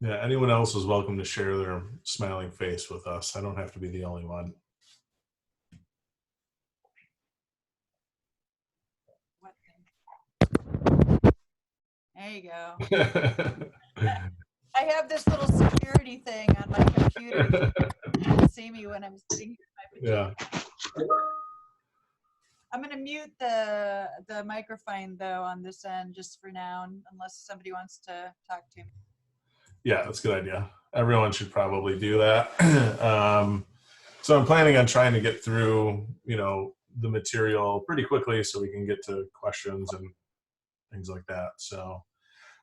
Yeah, anyone else is welcome to share their smiling face with us. I don't have to be the only one. What thing? There you go. I have this little security thing on my computer that you can see me when I'm sitting here in my pajamas. Yeah. I'm going to mute the microphone though on this end just for now, unless somebody wants to talk to me. Yeah, that's a good idea. Everyone should probably do that. So I'm planning on trying to get through, the material pretty quickly so we can get to questions and things like that. So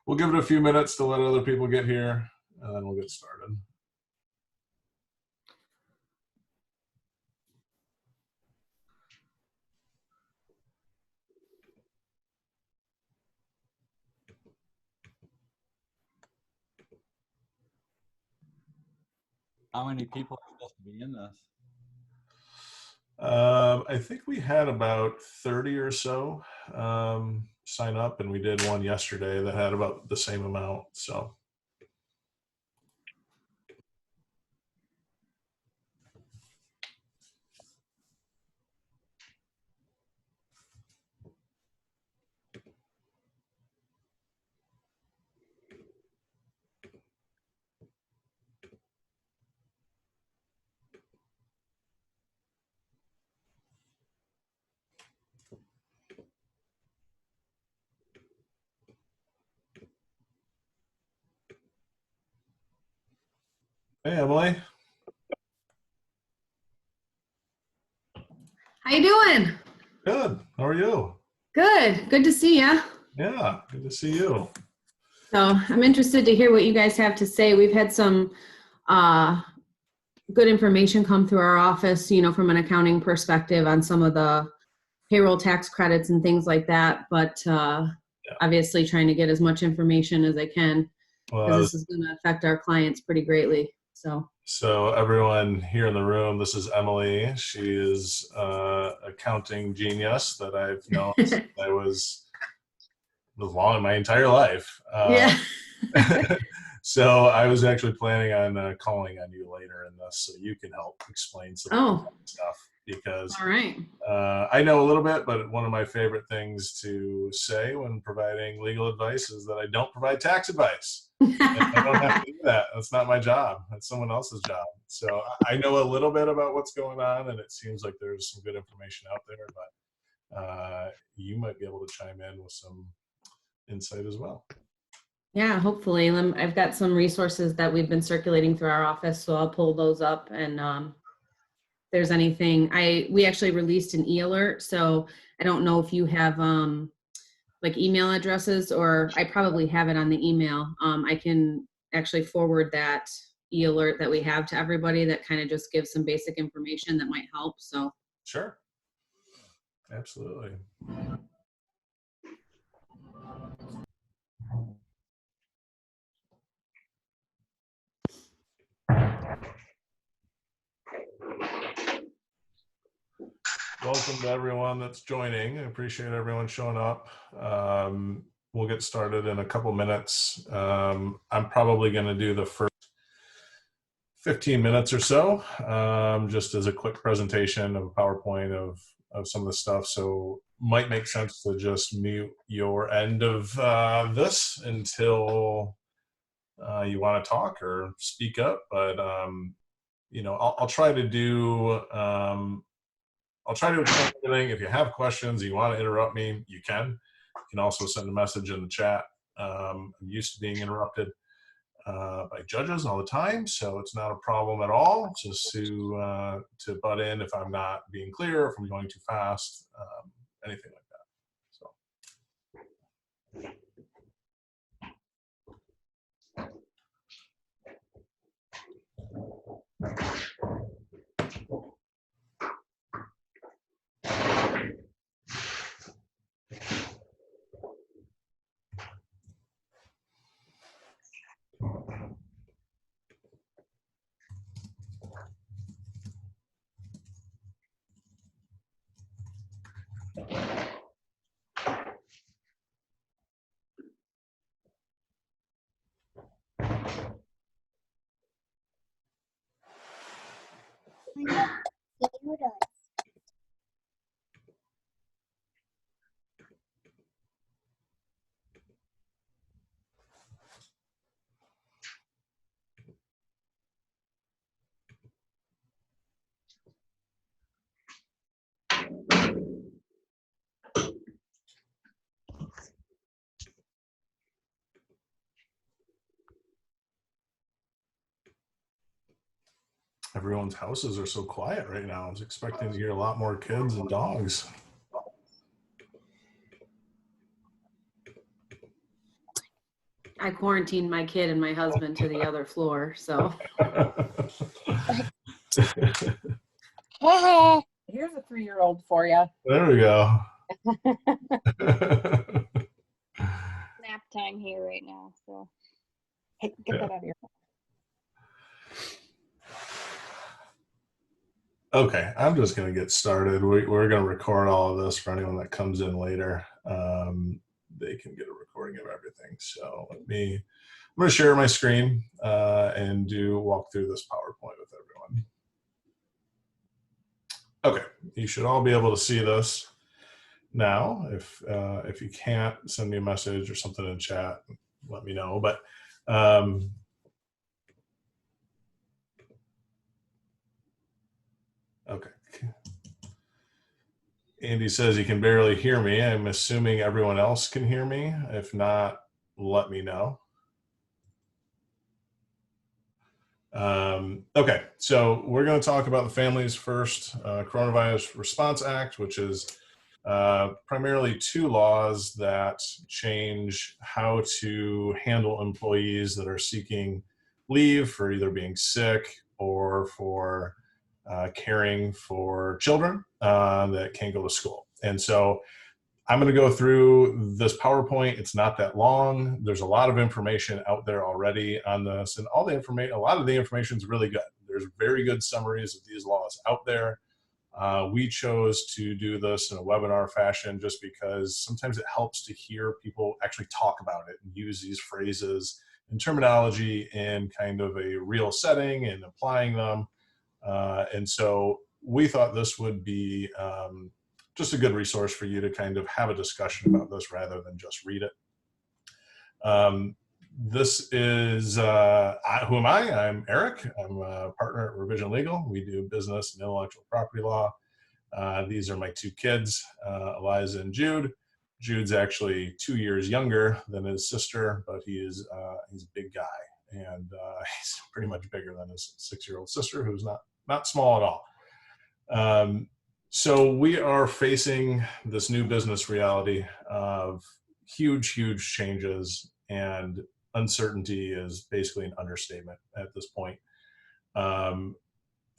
we'll give it a few minutes to let other people get here, and then we'll get started. How many people are supposed to be in this? I think we had about 30 or so sign up, and we did one yesterday that had about the same amount. So. Hey, Emily. How you doing? Good. How are you? Good. Good to see you. Yeah, good to see you. So I'm interested to hear what you guys have to say. We've had some good information come through our office, from an accounting perspective on some of the payroll tax credits and things like that. But obviously trying to get as much information as I can, because this is going to affect our clients pretty greatly. So everyone here in the room, this is Emily. She is accounting genius that I've known since I was long my entire life. Yeah. So I was actually planning on calling on you later in this so you can help explain some stuff, because all right. I know a little bit, but one of my favorite things to say when providing legal advice is that I don't provide tax advice. I don't have to do that. That's not my job. That's someone else's job. So I know a little bit about what's going on, and it seems like there's some good information out there, but you might be able to chime in with some insight as well. Yeah, hopefully. I've got some resources that we've been circulating through our office, so I'll pull those up, and if there's anything, we actually released an e-alert, so I don't know if you have like email addresses, or I probably have it on the email. I can actually forward that e-alert that we have to everybody that kind of just gives some basic information that might help. So sure, absolutely. Welcome to everyone that's joining. I appreciate everyone showing up. We'll get started in a couple minutes. I'm probably going to do the first 15 minutes or so, just as a quick presentation of a PowerPoint of some of the stuff. So might make sense to just mute your end of this until you want to talk or speak up. But I'll try to do. I'll try to explain everything. If you have questions, you want to interrupt me, you can. You can also send a message in the chat. I'm used to being interrupted by judges all the time, so it's not a problem at all. Just to butt in if I'm not being clear, if I'm going too fast, anything like that. So. Everyone's houses are so quiet right now. I was expecting to hear a lot more kids and dogs. I quarantined my kid and my husband to the other floor, so. Here's a 3-year-old for you. There we go. Nap time here right now, so. Hey, get that out of your mouth. Okay, I'm just going to get started. We're going to record all of this for anyone that comes in later. They can get a recording of everything. So I'm going to share my screen and walk through this PowerPoint with everyone. Okay, you should all be able to see this now. If you can't, send me a message or something in chat. Let me know. But okay. Andy says he can barely hear me. I'm assuming everyone else can hear me. If not, let me know. Okay, so we're going to talk about the Families First Coronavirus Response Act, which is primarily 2 laws that change how to handle employees that are seeking leave for either being sick or for caring for children that can't go to school. And so I'm going to go through this PowerPoint. It's not that long. There's a lot of information out there already on this, and a lot of the information is really good. There's very good summaries of these laws out there. We chose to do this in a webinar fashion just because sometimes it helps to hear people actually talk about it and use these phrases and terminology in kind of a real setting and applying them. And so we thought this would be just a good resource for you to kind of have a discussion about this rather than just read it. This is, who am I? I'm Eric. I'm a partner at Revision Legal. We do business and intellectual property law. These are my 2 kids, Eliza and Jude. Jude's actually 2 years younger than his sister, but he's a big guy, and he's pretty much bigger than his 6-year-old sister, who's not small at all. So we are facing this new business reality of huge changes, and uncertainty is basically an understatement at this point.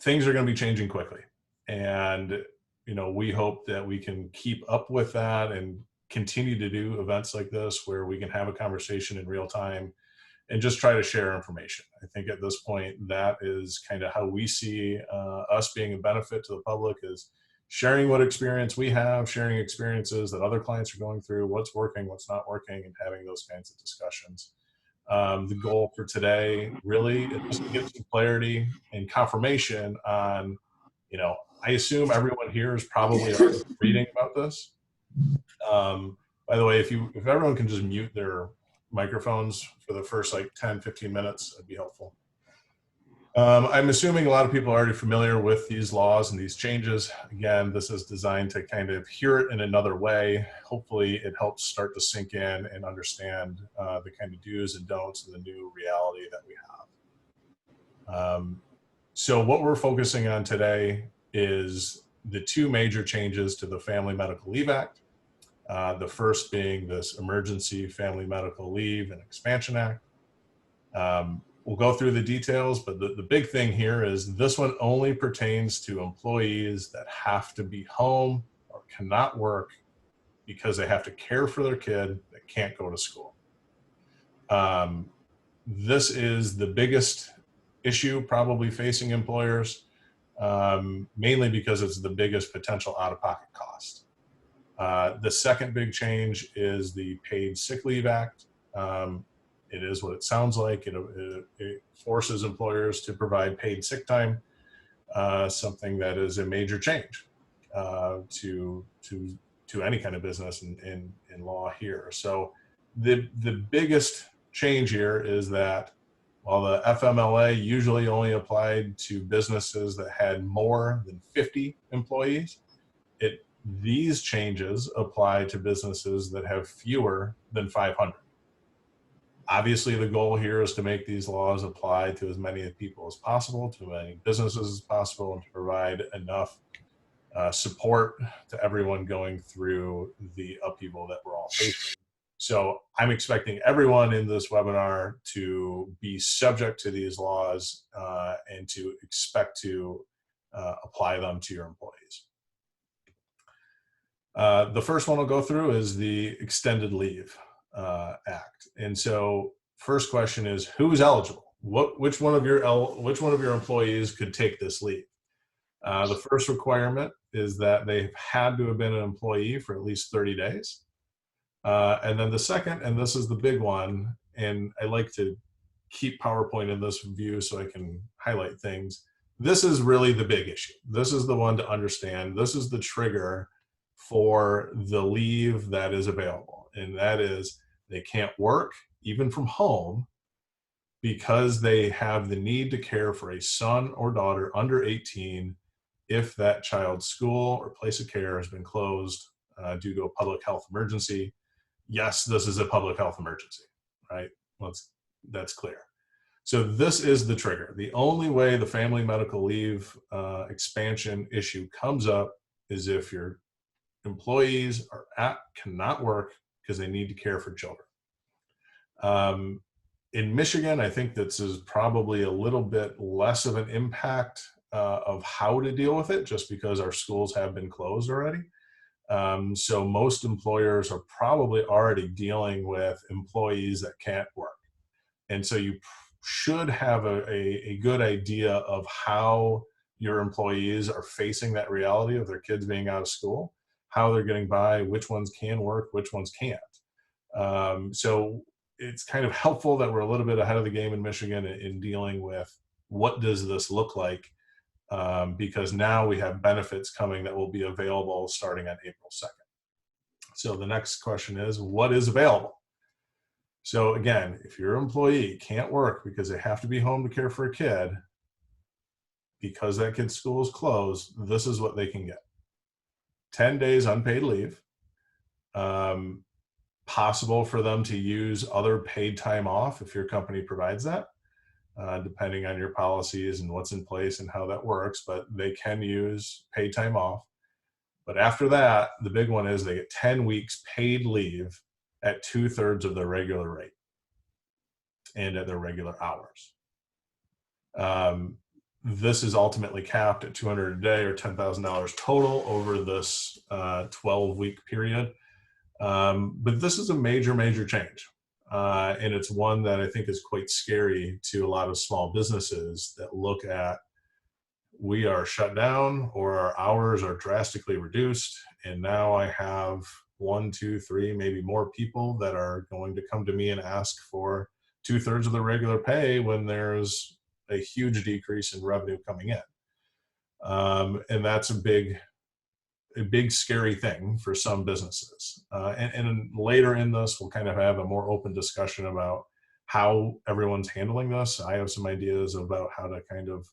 Things are going to be changing quickly, and we hope that we can keep up with that and continue to do events like this where we can have a conversation in real time and just try to share information. I think at this point, that is kind of how we see us being a benefit to the public, is sharing what experience we have, sharing experiences that other clients are going through, what's working, what's not working, and having those kinds of discussions. The goal for today really is just to get some clarity and confirmation on, I assume everyone here is probably already reading about this. By the way, if everyone can just mute their microphones for the first like 10, 15 minutes, that'd be helpful. I'm assuming a lot of people are already familiar with these laws and these changes. Again, this is designed to kind of hear it in another way. Hopefully it helps start to sink in and understand the kind of do's and don'ts of the new reality that we have. So what we're focusing on today is the 2 major changes to the Family Medical Leave Act. The first being this Emergency Family Medical Leave and Expansion Act. We'll go through the details, but the big thing here is this one only pertains to employees that have to be home or cannot work because they have to care for their kid that can't go to school. This is the biggest issue probably facing employers, mainly because it's the biggest potential out-of-pocket cost. The second big change is the Paid Sick Leave Act. It is what it sounds like. It forces employers to provide paid sick time. something that is a major change to any kind of business in law here. So the biggest change here is that while the FMLA usually only applied to businesses that had more than 50 employees, these changes apply to businesses that have fewer than 500. Obviously, the goal here is to make these laws apply to as many people as possible, to as many businesses as possible, and to provide enough support to everyone going through the upheaval that we're all facing. So I'm expecting everyone in this webinar to be subject to these laws and to expect to apply them to your employees. The first one I'll go through is the Extended Leave Act. And so first question is, who's eligible? Which one of your employees could take this leave? The first requirement is that they've had to have been an employee for at least 30 days. And then the second, and this is the big one, and I like to keep PowerPoint in this view so I can highlight things. This is really the big issue. This is the one to understand. This is the trigger for the leave that is available. And that is they can't work even from home because they have the need to care for a son or daughter under 18 if that child's school or place of care has been closed due to a public health emergency. Yes, this is a public health emergency, right? That's clear. So this is the trigger. The only way the family medical leave expansion issue comes up is if your employees cannot work because they need to care for children. In Michigan, I think this is probably a little bit less of an impact of how to deal with it, just because our schools have been closed already. So most employers are probably already dealing with employees that can't work. And so you should have a good idea of how your employees are facing that reality of their kids being out of school, how they're getting by, which ones can work, which ones can't. So it's kind of helpful that we're a little bit ahead of the game in Michigan in dealing with what does this look like, because now we have benefits coming that will be available starting on April 2nd. So the next question is, what is available? So again, if your employee can't work because they have to be home to care for a kid, because that kid's school is closed, this is what they can get. 10 days unpaid leave, possible for them to use other paid time off if your company provides that, depending on your policies and what's in place and how that works, but they can use paid time off. But after that, the big one is they get 10 weeks paid leave at 2/3 of their regular rate and at their regular hours. This is ultimately capped at $200 a day or $10,000 total over this 12-week period. But this is a major, major change. And it's one that I think is quite scary to a lot of small businesses that look at, we are shut down or our hours are drastically reduced. And now I have 1, 2, 3, maybe more people that are going to come to me and ask for 2/3 of the regular pay when there's a huge decrease in revenue coming in. And that's a big scary thing for some businesses. And later in this, we'll kind of have a more open discussion about how everyone's handling this. I have some ideas about how to kind of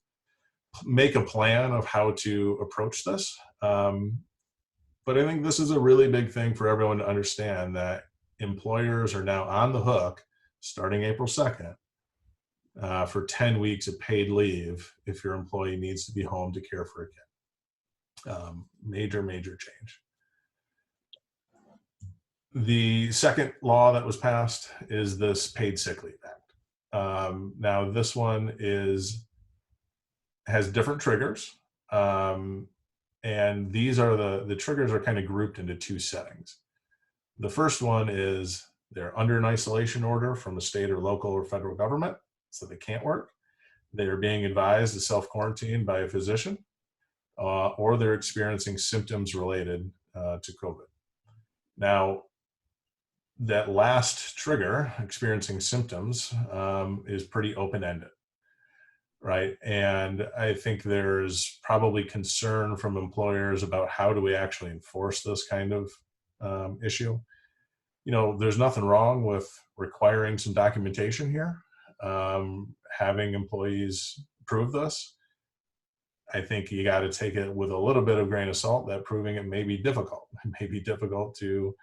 make a plan of how to approach this. But I think this is a really big thing for everyone to understand, that employers are now on the hook starting April 2nd for 10 weeks of paid leave if your employee needs to be home to care for a kid. Major, major change. The second law that was passed is this Paid Sick Leave Act. Now this one has different triggers. And these are the triggers are kind of grouped into two settings. The first one is they're under an isolation order from the state or local or federal government, so they can't work. They are being advised to self-quarantine by a physician, or they're experiencing symptoms related to COVID. Now, that last trigger, experiencing symptoms, is pretty open-ended. right? And I think there's probably concern from employers about how do we actually enforce this kind of issue. You know, there's nothing wrong with requiring some documentation here, having employees prove this. I think you got to take it with a little bit of grain of salt that proving it may be difficult. It may be difficult to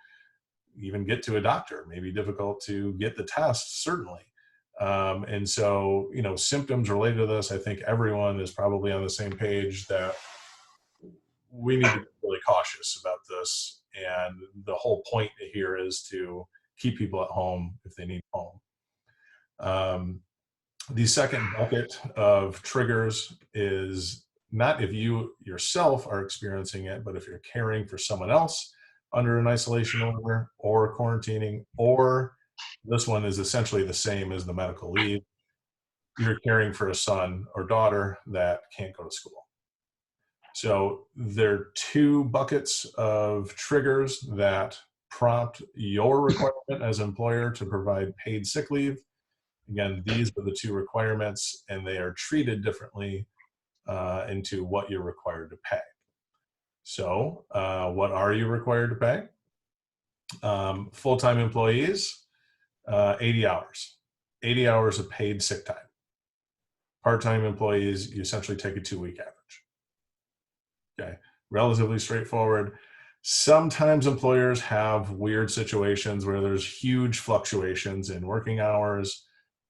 even get to a doctor, may be difficult to get the test, certainly. And so, you know, symptoms related to this, I think everyone is probably on the same page that we need to be really cautious about this. And the whole point here is to keep people at home if they need home. The second bucket of triggers is not if you yourself are experiencing it, but if you're caring for someone else under an isolation order or quarantining, or this one is essentially the same as the medical leave. You're caring for a son or daughter that can't go to school. So there are two buckets of triggers that prompt your requirement as an employer to provide paid sick leave. Again, these are the two requirements, and they are treated differently into what you're required to pay. So what are you required to pay? Full-time employees, 80 hours. 80 hours of paid sick time. Part-time employees, you essentially take a 2-week average. Okay, relatively straightforward. Sometimes employers have weird situations where there's huge fluctuations in working hours.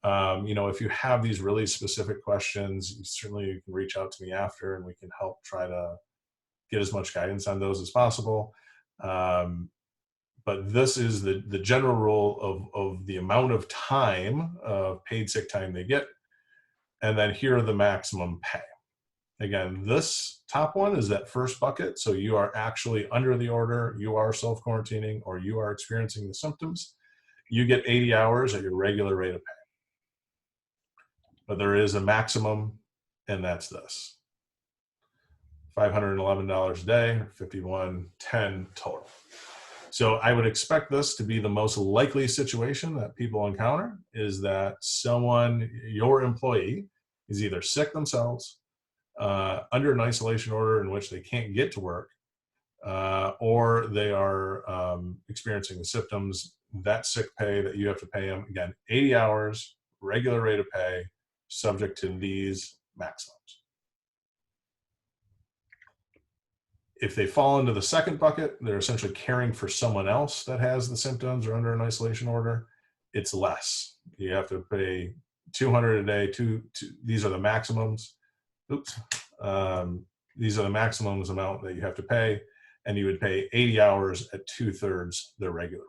You know, if you have these really specific questions, you certainly can reach out to me after, and we can help try to get as much guidance on those as possible. But this is the general rule of the amount of time of paid sick time they get. And then here are the maximum pay. Again, this top one is that first bucket. So you are actually under the order, you are self-quarantining, or you are experiencing the symptoms. You get 80 hours at your regular rate of pay. But there is a maximum, and that's this. $511 a day, or $51.10 total. So I would expect this to be the most likely situation that people encounter, is that someone, your employee, is either sick themselves, under an isolation order in which they can't get to work, or they are experiencing the symptoms. That sick pay that you have to pay them, again, 80 hours, regular rate of pay, subject to these maximums. If they fall into the second bucket, they're essentially caring for someone else that has the symptoms or under an isolation order, it's less. You have to pay $200 a day. These are the maximums. Oops. These are the maximums amount that you have to pay, and you would pay 80 hours at 2/3 their regular rate.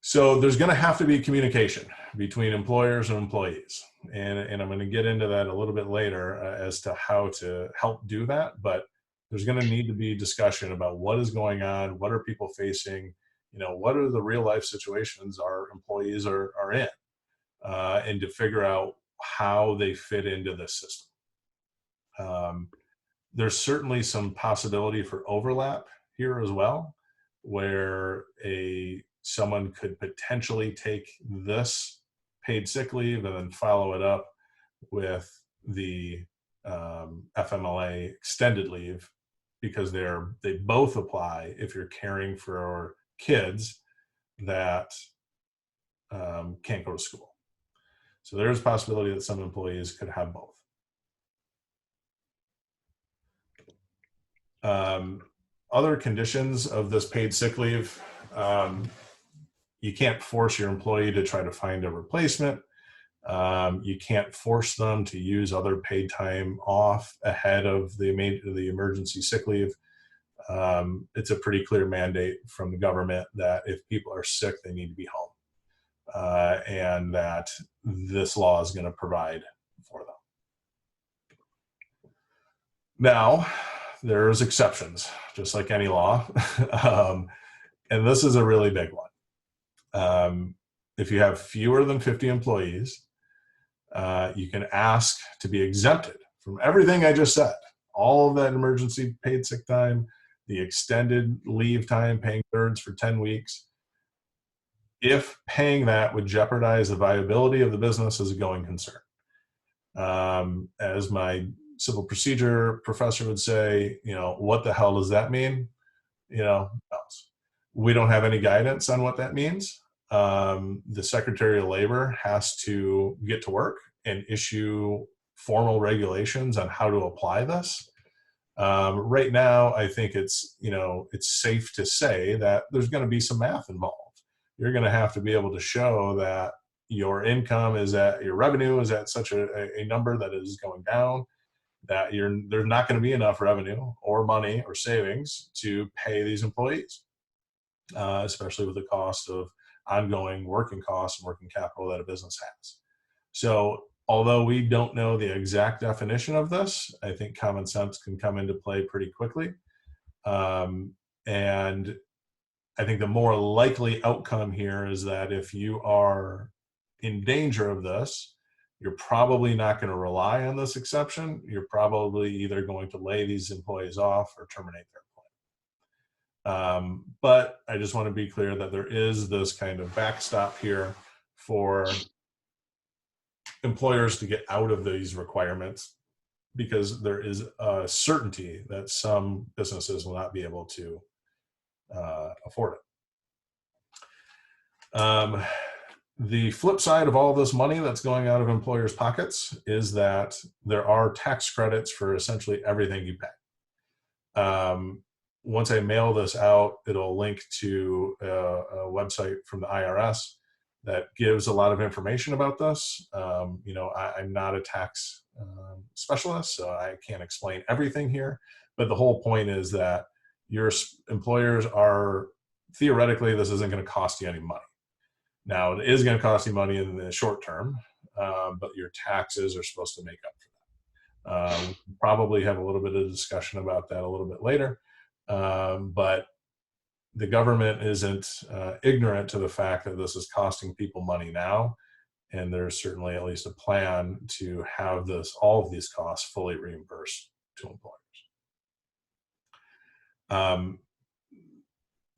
So there's going to have to be communication between employers and employees. And I'm going to get into that a little bit later as to how to help do that. But there's going to need to be discussion about what is going on, what are people facing, you know, what are the real life situations our employees are in, and to figure out how they fit into this system. There's certainly some possibility for overlap here as well, where someone could potentially take this paid sick leave and then follow it up with the FMLA extended leave, because they both apply if you're caring for kids that can't go to school. So there's a possibility that some employees could have both. Other conditions of this paid sick leave, you can't force your employee to try to find a replacement. You can't force them to use other paid time off ahead of the emergency sick leave. It's a pretty clear mandate from the government that if people are sick, they need to be home, and that this law is going to provide for them. Now, there's exceptions, just like any law, and this is a really big one. If you have fewer than 50 employees, you can ask to be exempted from everything I just said. All of that emergency paid sick time, the extended leave time, paying thirds for 10 weeks. if paying that would jeopardize the viability of the business as a going concern. As my civil procedure professor would say, what the hell does that mean? We don't have any guidance on what that means. The Secretary of Labor has to get to work and issue formal regulations on how to apply this. Right now, I think it's safe to say that there's going to be some math involved. You're going to have to be able to show that your revenue is at such a number that is going down, that there's not going to be enough revenue or money or savings to pay these employees, especially with the cost of ongoing working costs and working capital that a business has. So although we don't know the exact definition of this, I think common sense can come into play pretty quickly. And I think the more likely outcome here is that if you are in danger of this, you're probably not going to rely on this exception. You're probably either going to lay these employees off or terminate their employment. But I just want to be clear that there is this kind of backstop here for employers to get out of these requirements, because there is a certainty that some businesses will not be able to afford it. The flip side of all this money that's going out of employers' pockets is that there are tax credits for essentially everything you pay. Once I mail this out, it'll link to a website from the IRS that gives a lot of information about this. I'm not a tax specialist, so I can't explain everything here. But the whole point is that your employers are, theoretically, this isn't going to cost you any money. Now, it is going to cost you money in the short term, but your taxes are supposed to make up for that. We'll probably have a little bit of discussion about that a little bit later. But the government isn't ignorant to the fact that this is costing people money now, and there's certainly at least a plan to have all of these costs fully reimbursed to employers.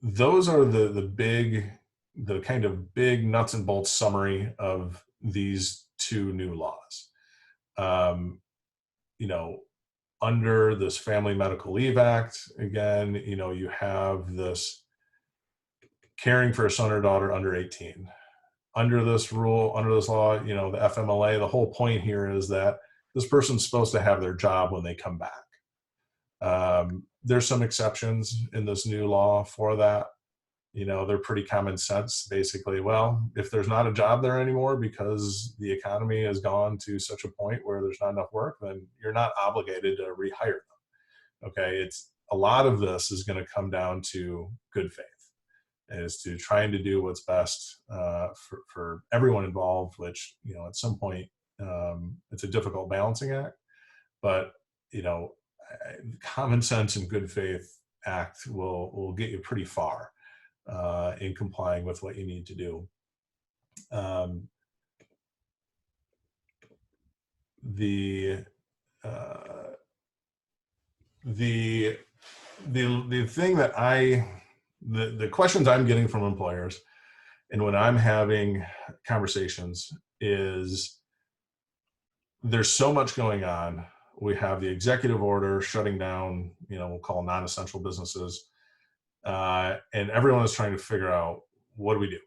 Those are the kind of big nuts and bolts summary of these two new laws. Under this Family Medical Leave Act, again, you have this caring for a son or daughter under 18. Under this law, the FMLA, the whole point here is that this person's supposed to have their job when they come back. There's some exceptions in this new law for that. They're pretty common sense. Basically, well, if there's not a job there anymore because the economy has gone to such a point where there's not enough work, then you're not obligated to rehire them. Okay, a lot of this is going to come down to good faith, as to trying to do what's best for everyone involved, which, at some point, it's a difficult balancing act, but, common sense and good faith act will get you pretty far in complying with what you need to do. The thing that the questions I'm getting from employers, and when I'm having conversations, is there's so much going on. We have the executive order shutting down, we'll call non-essential businesses, and everyone is trying to figure out, what do we do?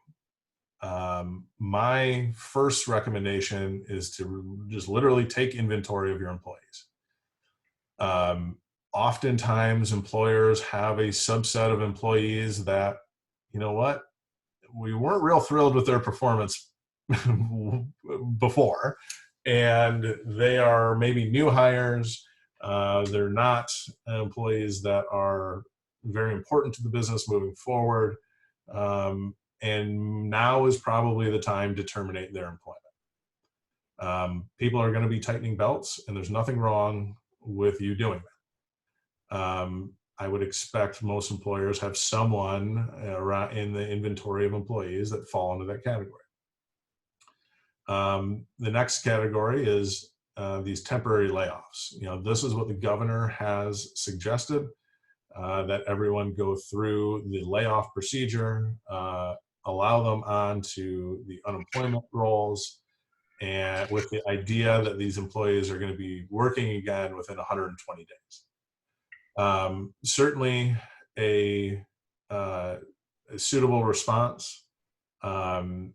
My first recommendation is to just literally take inventory of your employees. Oftentimes employers have a subset of employees that, we weren't real thrilled with their performance before, and they are maybe new hires. They're not employees that are very important to the business moving forward. And now is probably the time to terminate their employment. People are going to be tightening belts, and there's nothing wrong with you doing that. I would expect most employers have someone around in the inventory of employees that fall into that category. The next category is these temporary layoffs. This is what the governor has suggested, that everyone go through the layoff procedure allow them onto the unemployment rolls, and with the idea that these employees are going to be working again within 120 days. Certainly a suitable response. The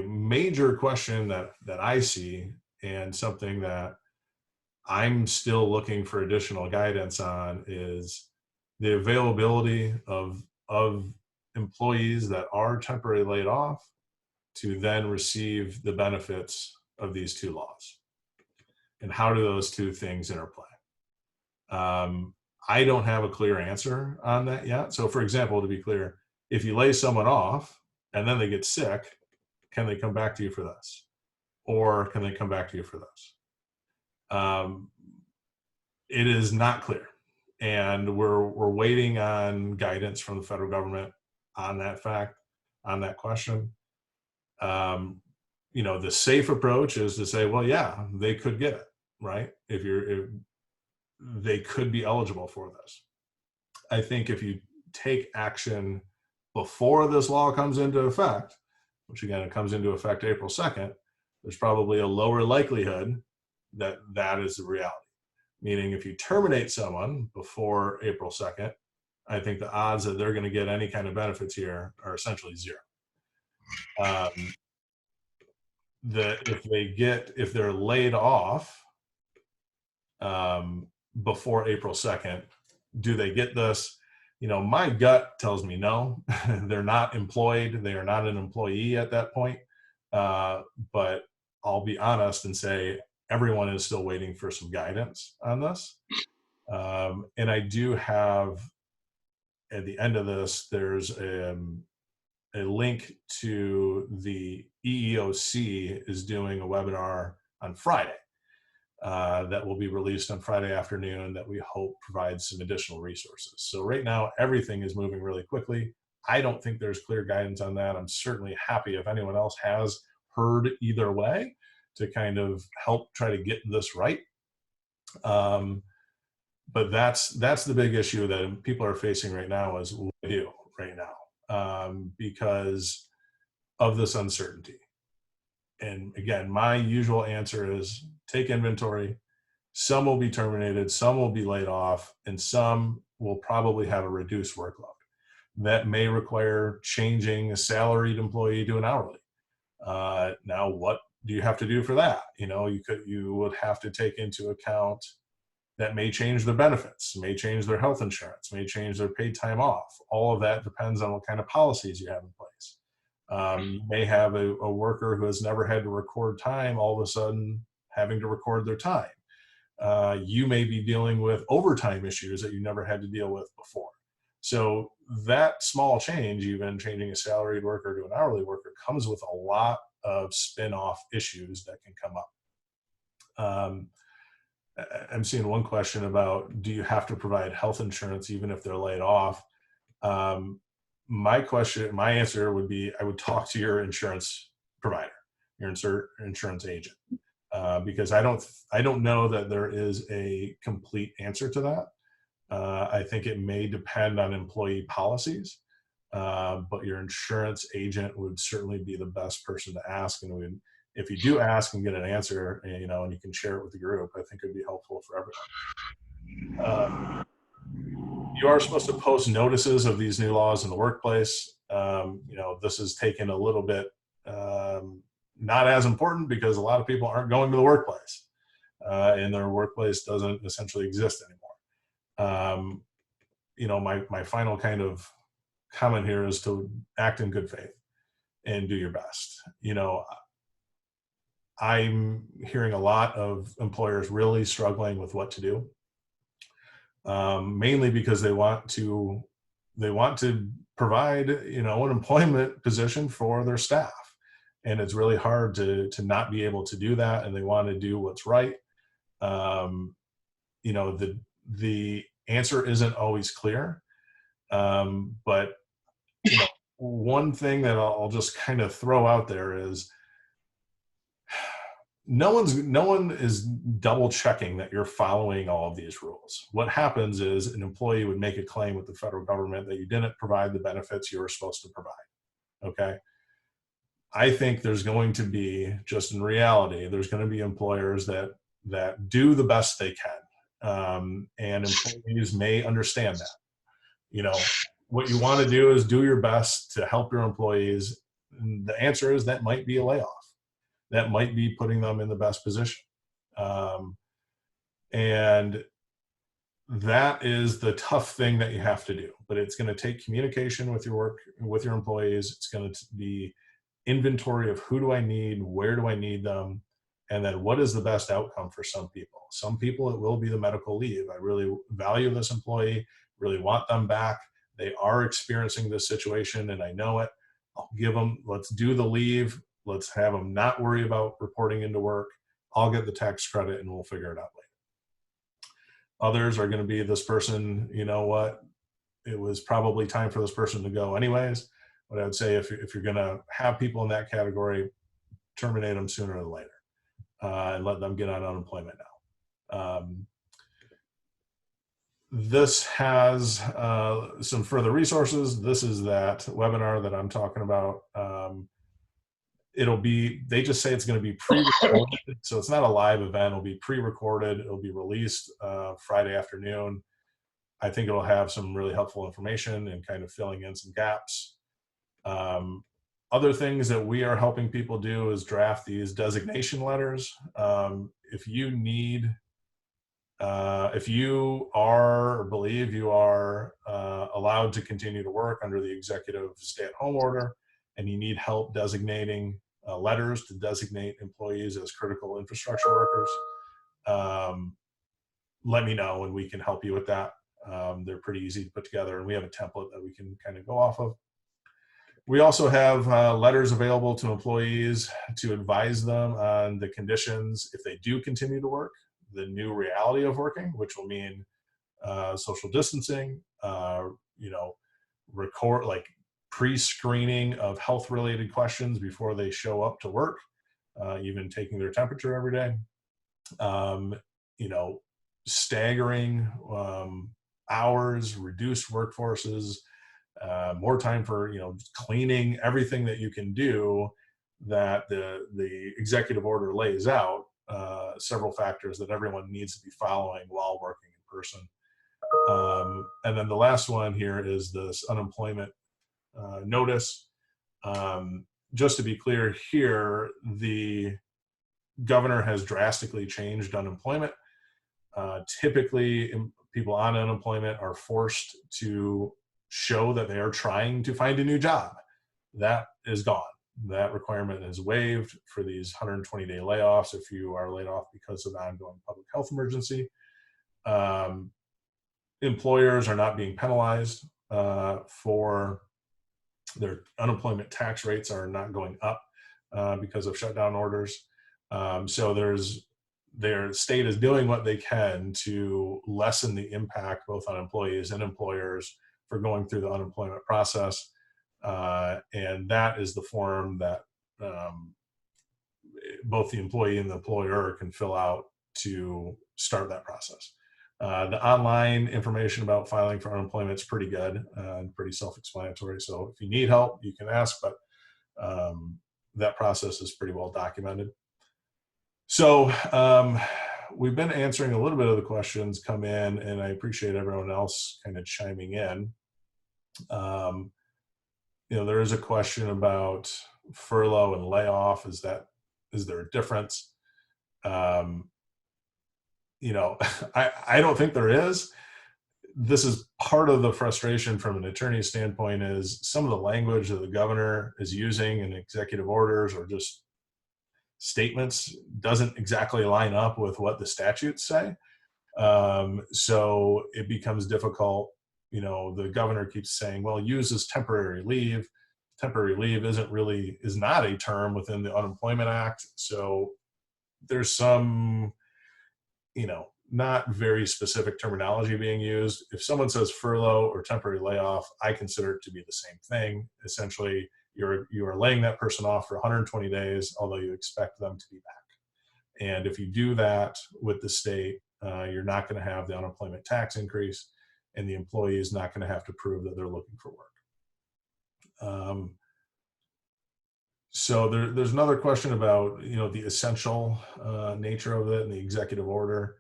major question that I see, and something that I'm still looking for additional guidance on, is the availability of employees that are temporarily laid off to then receive the benefits of these two laws. And how do those two things interplay? I don't have a clear answer on that yet. So for example, to be clear, if you lay someone off and then they get sick, can they come back to you for this? Or can they come back to you for this? It is not clear. And we're waiting on guidance from the federal government on that fact, on that question. You know, the safe approach is to say, well, yeah, they could get it, right? If they could be eligible for this. I think if you take action before this law comes into effect, which again, it comes into effect April 2nd, there's probably a lower likelihood that that is the reality. Meaning if you terminate someone before April 2nd, I think the odds that they're going to get any kind of benefits here are essentially zero. If they're laid off before April 2nd, do they get this? You know, my gut tells me no. They're not employed. They are not an employee at that point. But I'll be honest and say everyone is still waiting for some guidance on this. And I do have, at the end of this, there's a link to the EEOC is doing a webinar on Friday that will be released on Friday afternoon that we hope provides some additional resources. So right now, everything is moving really quickly. I don't think there's clear guidance on that. I'm certainly happy if anyone else has heard either way to kind of help try to get this right. But that's the big issue that people are facing right now, is what do we do right now because of this uncertainty. And again, my usual answer is take inventory. Some will be terminated, some will be laid off, and some will probably have a reduced workload. That may require changing a salaried employee to an hourly. Now, what do you have to do for that? You know, you would have to take into account that may change their benefits, may change their health insurance, may change their paid time off. All of that depends on what kind of policies you have in place. You may have a worker who has never had to record time all of a sudden having to record their time. You may be dealing with overtime issues that you never had to deal with before. So that small change, even changing a salaried worker to an hourly worker, comes with a lot of spin-off issues that can come up. I'm seeing one question about, do you have to provide health insurance even if they're laid off? My answer would be, I would talk to your insurance provider, your insurance agent, because I don't know that there is a complete answer to that. I think it may depend on employee policies, but your insurance agent would certainly be the best person to ask. And if you do ask and get an answer, you know, and you can share it with the group, I think it would be helpful for everyone. You are supposed to post notices of these new laws in the workplace. You know, this is taken a little bit not as important because a lot of people aren't going to the workplace, and their workplace doesn't essentially exist anymore. You know, my final kind of comment here is to act in good faith and do your best. You know, I'm hearing a lot of employers really struggling with what to do, mainly because they want to provide, you know, an employment position for their staff, and it's really hard to not be able to do that, and they want to do what's right. You know, the answer isn't always clear, but you know, one thing that I'll just kind of throw out there is, no one is double checking that you're following all of these rules. What happens is an employee would make a claim with the federal government that you didn't provide the benefits you were supposed to provide. Okay. I think there's going to be, just in reality, there's going to be employers that do the best they can. And employees may understand that. You know, what you want to do is do your best to help your employees. And the answer is that might be a layoff. That might be putting them in the best position. And that is the tough thing that you have to do. But it's going to take communication with your employees. It's going to be inventory of who do I need, where do I need them, and then what is the best outcome for some people. Some people, it will be the medical leave. I really value this employee, really want them back. They are experiencing this situation and I know it. I'll give them, let's do the leave. Let's have them not worry about reporting into work. I'll get the tax credit and we'll figure it out later. Others are going to be this person, you know what, it was probably time for this person to go anyways. But I would say if you're going to have people in that category, terminate them sooner than later and let them get on unemployment now. This has some further resources. This is that webinar that I'm talking about. They just say it's going to be pre-recorded. So it's not a live event. It'll be pre-recorded. It'll be released Friday afternoon. I think it'll have some really helpful information and kind of filling in some gaps. Other things that we are helping people do is draft these designation letters. If you need, if you are or believe you are allowed to continue to work under the executive stay-at-home order and you need help designating letters to designate employees as critical infrastructure workers, let me know and we can help you with that. They're pretty easy to put together and we have a template that we can kind of go off of. We also have letters available to employees to advise them on the conditions if they do continue to work, the new reality of working, which will mean social distancing, you know, like pre-screening of health-related questions before they show up to work, even taking their temperature every day, you know, staggering hours, reduced workforces, more time for, you know, cleaning, everything that you can do that the executive order lays out, several factors that everyone needs to be following while working in person. And then the last one here is this unemployment notice. Just to be clear here, the governor has drastically changed unemployment. Typically, people on unemployment are forced to show that they are trying to find a new job. That is gone. That requirement is waived for these 120-day layoffs if you are laid off because of an ongoing public health emergency. Employers are not being penalized for their unemployment tax rates are not going up because of shutdown orders. So their state is doing what they can to lessen the impact both on employees and employers for going through the unemployment process. And that is the form that both the employee and the employer can fill out to start that process. The online information about filing for unemployment is pretty good and pretty self-explanatory. So if you need help, you can ask, but that process is pretty well documented. So we've been answering a little bit of the questions come in, and I appreciate everyone else kind of chiming in. You know, there is a question about furlough and layoff. Is there a difference? You know, I don't think there is. This is part of the frustration from an attorney's standpoint is some of the language that the governor is using in executive orders or just statements doesn't exactly line up with what the statutes say. So it becomes difficult. You know, the governor keeps saying, well, use this temporary leave. Temporary leave is not a term within the Unemployment Act. So there's some, you know, not very specific terminology being used. If someone says furlough or temporary layoff, I consider it to be the same thing. Essentially, you are laying that person off for 120 days, although you expect them to be back. And if you do that with the state, you're not going to have the unemployment tax increase, and the employee is not going to have to prove that they're looking for work. So there's another question about, the essential nature of it and the executive order.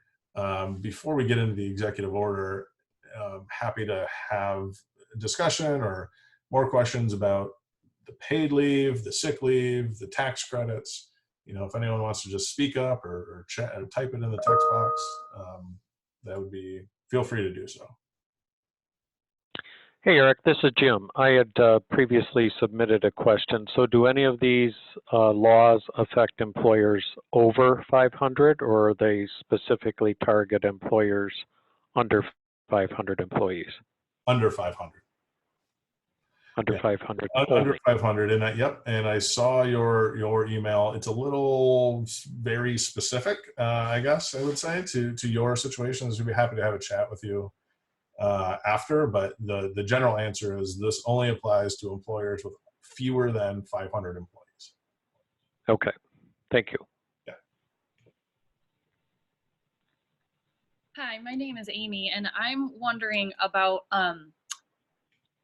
Before we get into the executive order, happy to have a discussion or more questions about the paid leave, the sick leave, the tax credits. If anyone wants to just speak up or chat or type it in the text box, that would be, feel free to do so. Hey, Eric, this is Jim. I had previously submitted a question. So do any of these laws affect employers over 500, or are they specifically target employers under 500 employees? Under 500. Under Yeah. 500 Under only. 500, and yep, and I saw your email. It's a little very specific, I guess I would say, to your situations. We'd be happy to have a chat with you after, but the general answer is this only applies to employers with fewer than 500 employees. Okay, thank you. Yeah. Hi, my name is Amy, and I'm wondering about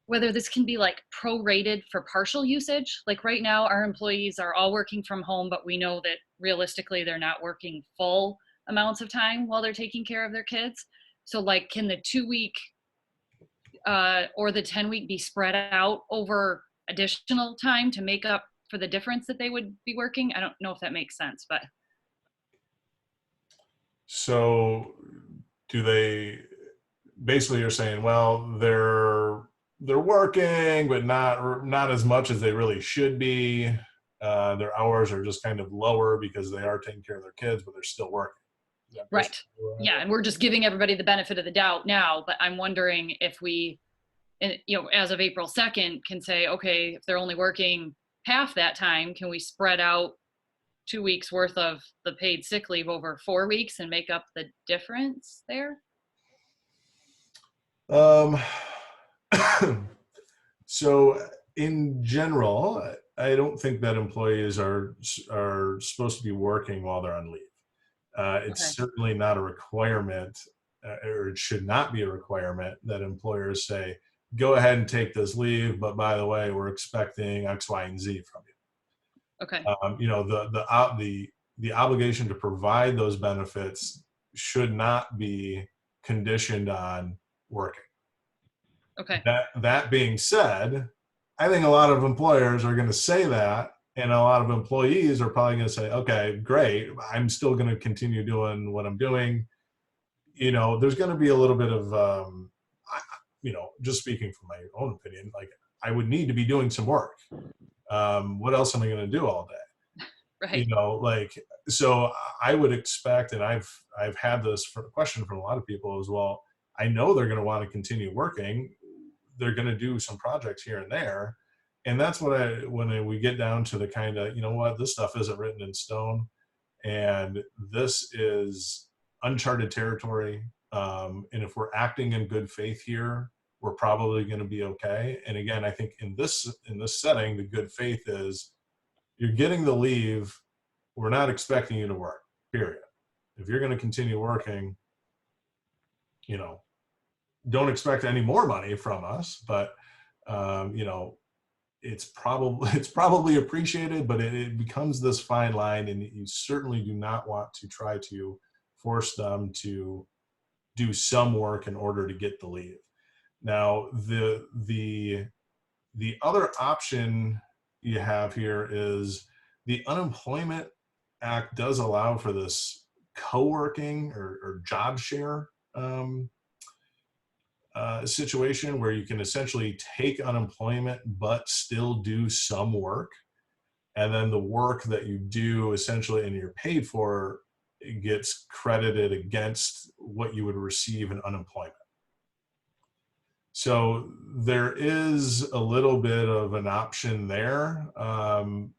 whether this can be like prorated for partial usage. Like right now, our employees are all working from home, but we know that realistically they're not working full amounts of time while they're taking care of their kids. So like, can the 2-week or the 10-week be spread out over additional time to make up for the difference that they would be working? I don't know if that makes sense, but. So do they, basically you're saying, well, they're working, but not as much as they really should be. Their hours are just kind of lower because they are taking care of their kids, but they're still working. Right. Yeah, and we're just giving everybody the benefit of the doubt now, but I'm wondering if we, as of April 2nd, can say, okay, if they're only working half that time, can we spread out 2 weeks worth of the paid sick leave over 4 weeks and make up the difference there? So in general, I don't think that employees are supposed to be working while they're on leave. It's Okay. certainly not a requirement, or it should not be a requirement that employers say, go ahead and take this leave, but by the way, we're expecting X, Y, and Z from you. Okay. The obligation to provide those benefits should not be conditioned on working. Okay. That being said, I think a lot of employers are going to say that, and a lot of employees are probably going to say, okay, great, I'm still going to continue doing what I'm doing. There's going to be a little bit of, just speaking from my own opinion, like I would need to be doing some work. What else am I going to do all day? Right. So I would expect, and I've had this question from a lot of people as well. I know they're going to want to continue working. They're going to do some projects here and there. And that's when we get down to the kind of, this stuff isn't written in stone, and this is uncharted territory. And if we're acting in good faith here, we're probably going to be okay. And again, I think in this setting, the good faith is you're getting the leave. We're not expecting you to work, period. If you're going to continue working, don't expect any more money from us, but it's probably appreciated, but it becomes this fine line, and you certainly do not want to try to force them to do some work in order to get the leave. Now, the other option you have here is the Unemployment Act does allow for this co-working or job share situation where you can essentially take unemployment but still do some work, and then the work that you do essentially and you're paid for, it gets credited against what you would receive in unemployment. So there is a little bit of an option there. I'm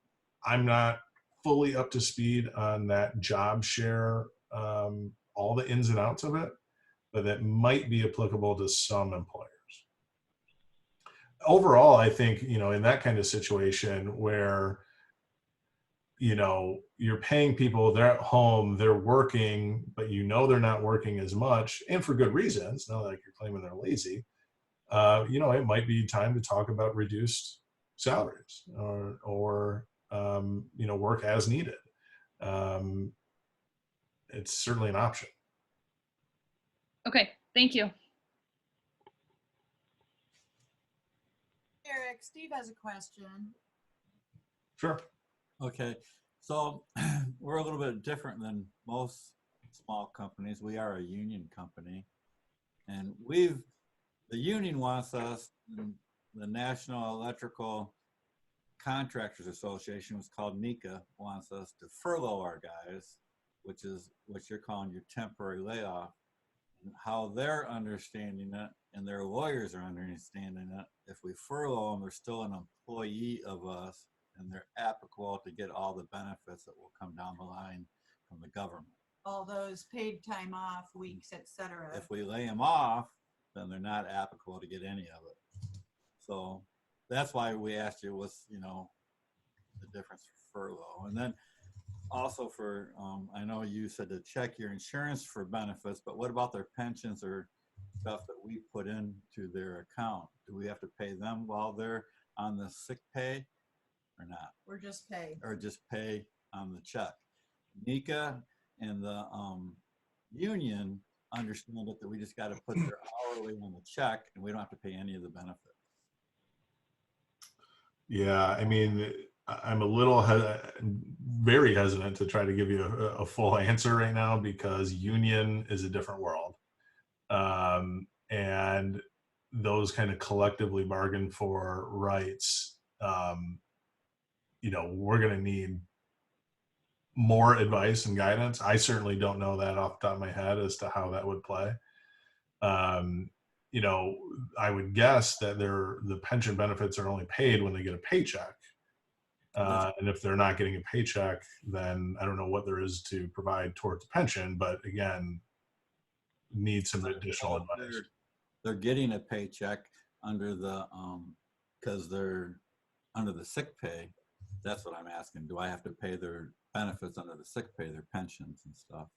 not fully up to speed on that job share, all the ins and outs of it, but that might be applicable to some employers. Overall, I think, in that kind of situation where, you know, you're paying people, they're at home, they're working, but you know they're not working as much, and for good reasons, not like you're claiming they're lazy. You know, it might be time to talk about reduced salaries or you know, work as needed. It's certainly an option. Okay, thank you. Eric, Steve has a question. Sure. Okay, so we're a little bit different than most small companies. We are a union company, and the union wants us, the National Electrical Contractors Association, was called NECA, wants us to furlough our guys, which is what you're calling your temporary layoff. And how they're understanding it, and their lawyers are understanding it, if we furlough them, they're still an employee of us, and they're applicable to get all the benefits that will come down the line from the government. All those paid time off weeks, etc. If we lay them off, then they're not applicable to get any of it. So that's why we asked you what's, you know, the difference for furlough. And then also for, I know you said to check your insurance for benefits, but what about their pensions or stuff that we put into their account? Do we have to pay them while they're on the sick pay or not? We're just pay. Or just pay on the check? NECA and the union understand it, that we just got to put their hourly on the check and we don't have to pay any of the benefits. Yeah, I mean, I'm a little very hesitant to try to give you a full answer right now, because union is a different world, and those kind of collectively bargain for rights. You know, we're going to need more advice and guidance. I certainly don't know that off the top of my head as to how that would play. You know, I would guess that the pension benefits are only paid when they get a paycheck. And if they're not getting a paycheck, then I don't know what there is to provide towards the pension, but again, need some additional advice. They're getting a paycheck under the, because they're under the sick pay. That's what I'm asking. Do I have to pay their benefits under the sick pay, their pensions and stuff?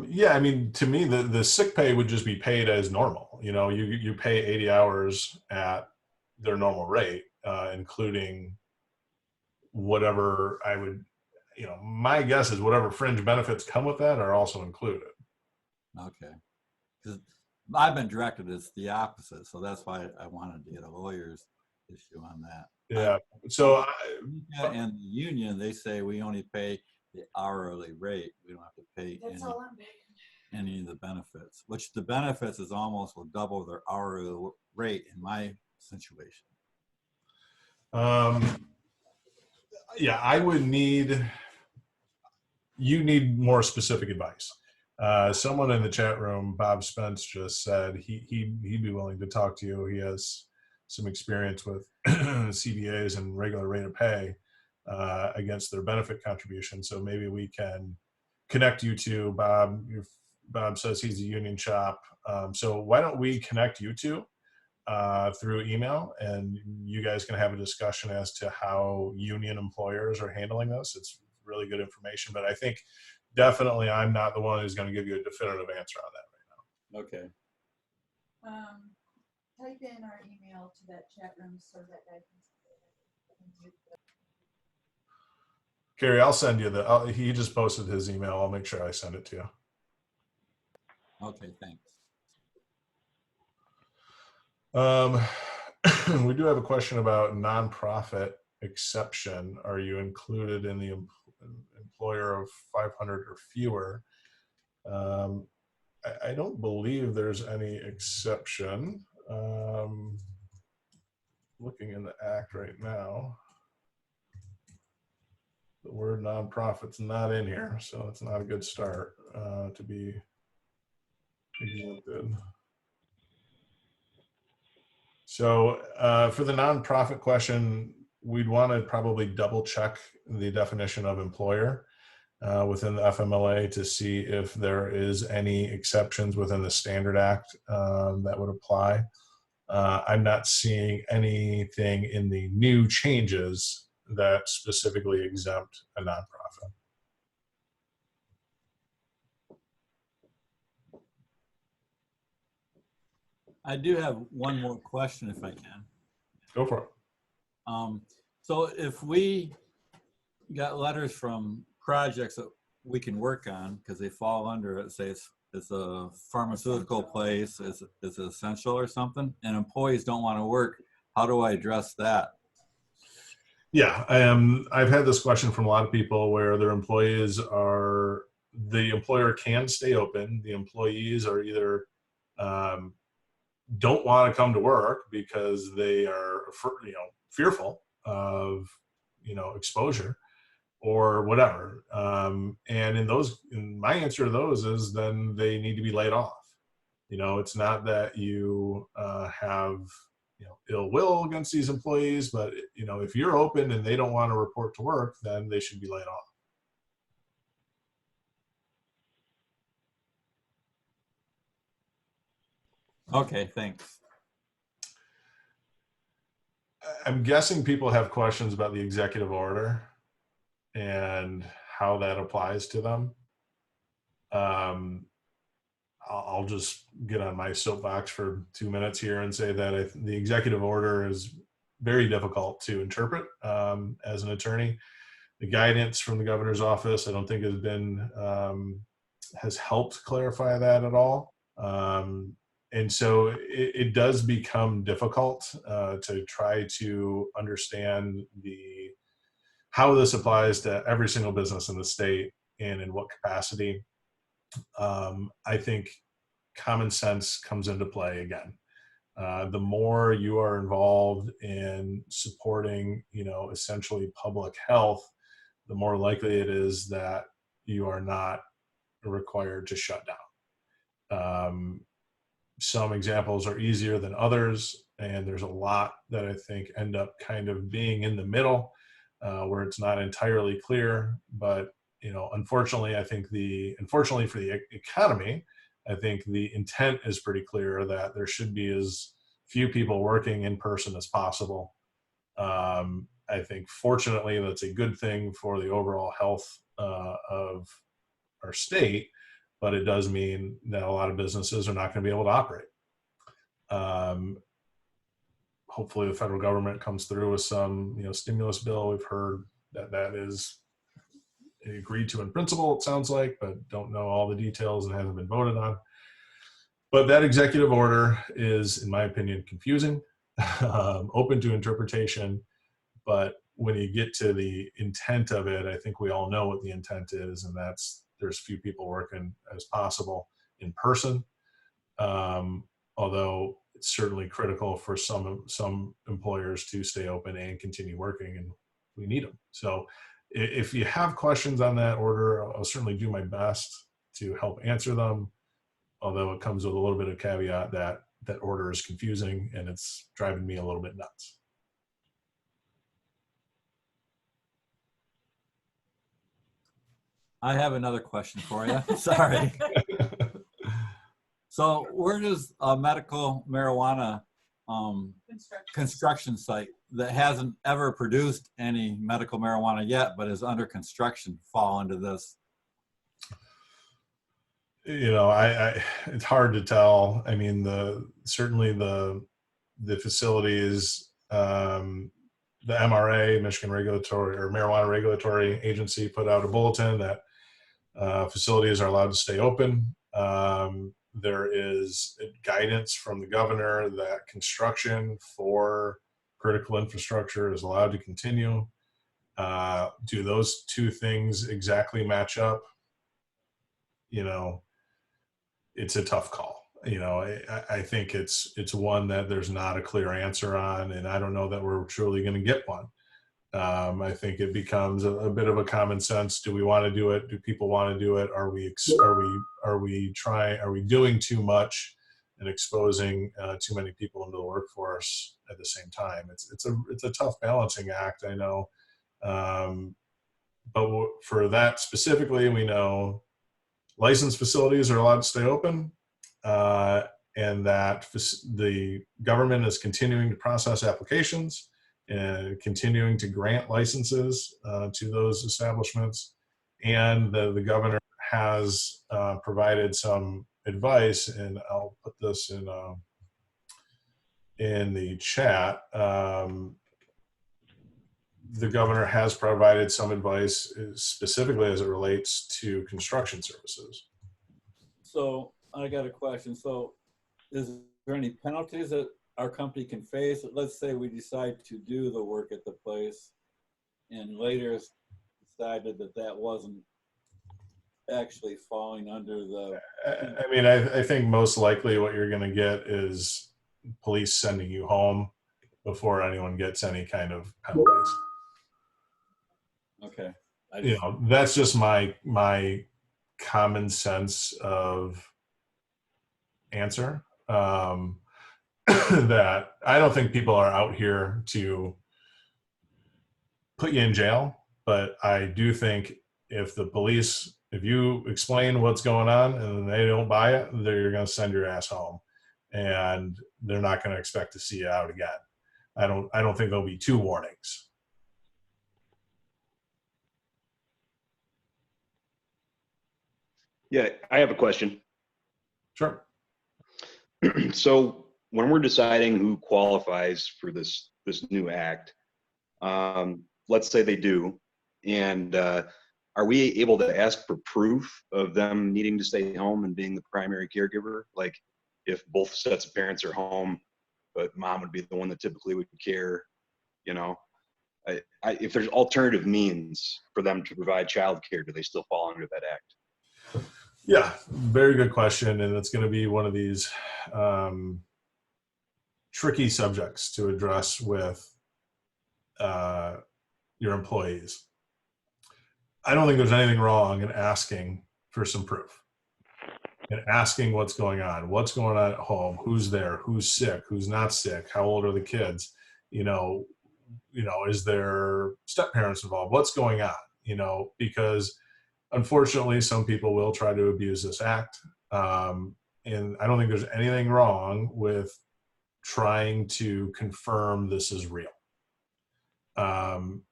Yeah, I mean, to me, the sick pay would just be paid as normal. You know, you pay 80 hours at their normal rate, including whatever I would, you know, my guess is whatever fringe benefits come with that are also included. Okay. Because I've been directed it's the opposite. So that's why I wanted to get a lawyer's issue on that. Yeah. So and the union, they say we only pay the hourly rate. We don't have to pay any of the benefits, which the benefits is almost will double their hourly rate in my situation. Yeah, I would you need more specific advice. Someone in the chat room, Bob Spence, just said he'd be willing to talk to you. He has some experience with CBAs and regular rate of pay against their benefit contribution. So maybe we can connect you to Bob. Bob says he's a union shop. So why don't we connect you two through email, and you guys can have a discussion as to how union employers are handling this. It's really good information, but I think definitely I'm not the one who's going to give you a definitive answer on that right now. Okay. Type in our email to that chat room so that I can. Carrie, I'll send you he just posted his email. I'll make sure I send it to you. Okay, thanks. We do have a question about nonprofit exception. Are you included in the employer of 500 or fewer? I don't believe there's any exception. Looking in the act right now, the word nonprofit's not in here, so it's not a good start to be exempted. So for the nonprofit question, we'd want to probably double check the definition of employer within the FMLA to see if there is any exceptions within the Standard Act that would apply. I'm not seeing anything in the new changes that specifically exempt a nonprofit. I do have one more question if I can. Go for it. So if we got letters from projects that we can work on because they fall under it, say it's a pharmaceutical place, it's essential or something, and employees don't want to work, how do I address that? Yeah, I've had this question from a lot of people where their employees are, the employer can stay open. The employees are either don't want to come to work because they are, fearful of, exposure or whatever. And in my answer to those is then they need to be laid off. It's not that you have, ill will against these employees, but if you're open and they don't want to report to work, then they should be laid off. Okay, thanks. I'm guessing people have questions about the executive order and how that applies to them. I'll just get on my soapbox for 2 minutes here and say that the executive order is very difficult to interpret as an attorney. The guidance from the governor's office, I don't think has helped clarify that at all. And so it does become difficult to try to understand how this applies to every single business in the state and in what capacity. I think common sense comes into play again. The more you are involved in supporting, essentially public health, the more likely it is that you are not required to shut down. Some examples are easier than others, and there's a lot that I think end up kind of being in the middle, where it's not entirely clear. But unfortunately, unfortunately for the economy, I think the intent is pretty clear that there should be as few people working in person as possible. I think fortunately that's a good thing for the overall health of our state, but it does mean that a lot of businesses are not going to be able to operate. Hopefully the federal government comes through with some stimulus bill. We've heard that is agreed to in principle, it sounds like, but don't know all the details and hasn't been voted on. But that executive order is, in my opinion, confusing, open to interpretation. But when you get to the intent of it, I think we all know what the intent is, and that's there's few people working as possible in person. Although it's certainly critical for some employers to stay open and continue working, and we need them. So if you have questions on that order, I'll certainly do my best to help answer them. Although it comes with a little bit of caveat that that order is confusing and it's driving me a little bit nuts. I have another question for you. Sorry. So where does a medical marijuana construction site that hasn't ever produced any medical marijuana yet but is under construction fall into this? It's hard to tell. I mean, certainly the facilities, the MRA, Michigan Regulatory or Marijuana Regulatory Agency, put out a bulletin that facilities are allowed to stay open. There is guidance from the governor that construction for critical infrastructure is allowed to continue. Do those two things exactly match up? It's a tough call. I think it's one that there's not a clear answer on, and I don't know that we're truly going to get one. I think it becomes a bit of a common sense. Do we want to do it? Do people want to do it? Are we doing too much and exposing too many people into the workforce at the same time? It's a tough balancing act, I know. But for that specifically, we know licensed facilities are allowed to stay open, and that the government is continuing to process applications and continuing to grant licenses to those establishments. And the governor has provided some advice, and I'll put this in the chat. The governor has provided some advice specifically as it relates to construction services. So I got a question. So is there any penalties that our company can face? Let's say we decide to do the work at the place and later decided that that wasn't actually falling under the... I mean, I think most likely what you're going to get is police sending you home before anyone gets any kind of penalties. Okay. You know, that's just my common sense of answer. That I don't think people are out here to put you in jail, but I do think if you explain what's going on and they don't buy it, they're going to send your ass home, and they're not going to expect to see you out again. I don't think there'll be 2 warnings. Yeah, I have a question. Sure. So when we're deciding who qualifies for this new act, let's say they do, and are we able to ask for proof of them needing to stay home and being the primary caregiver? Like if both sets of parents are home, but mom would be the one that typically would care, you know? If there's alternative means for them to provide childcare, do they still fall under that act? Yeah, very good question, and it's going to be one of these tricky subjects to address with your employees. I don't think there's anything wrong in asking for some proof and asking what's going on at home, who's there, who's sick, who's not sick, how old are the kids, you know, is there step parents involved, what's going on, because unfortunately some people will try to abuse this act. And I don't think there's anything wrong with trying to confirm this is real. And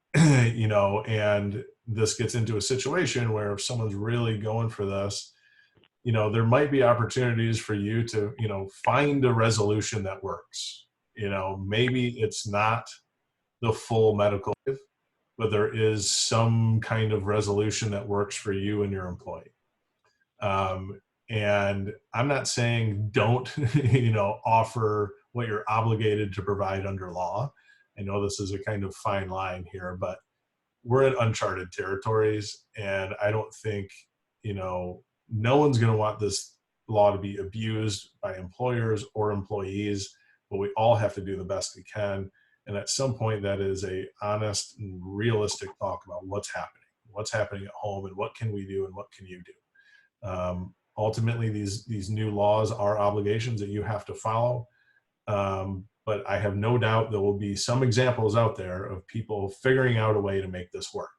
this gets into a situation where if someone's really going for this, there might be opportunities for you to, find a resolution that works. Maybe it's not the full medical, but there is some kind of resolution that works for you and your employee. And I'm not saying don't, offer what you're obligated to provide under law. I know this is a kind of fine line here, but we're in uncharted territories, and I don't think, no one's going to want this law to be abused by employers or employees, but we all have to do the best we can. And at some point, that is a honest and realistic talk about what's happening at home, and what can we do and what can you do. Ultimately, these new laws are obligations that you have to follow. But I have no doubt there will be some examples out there of people figuring out a way to make this work.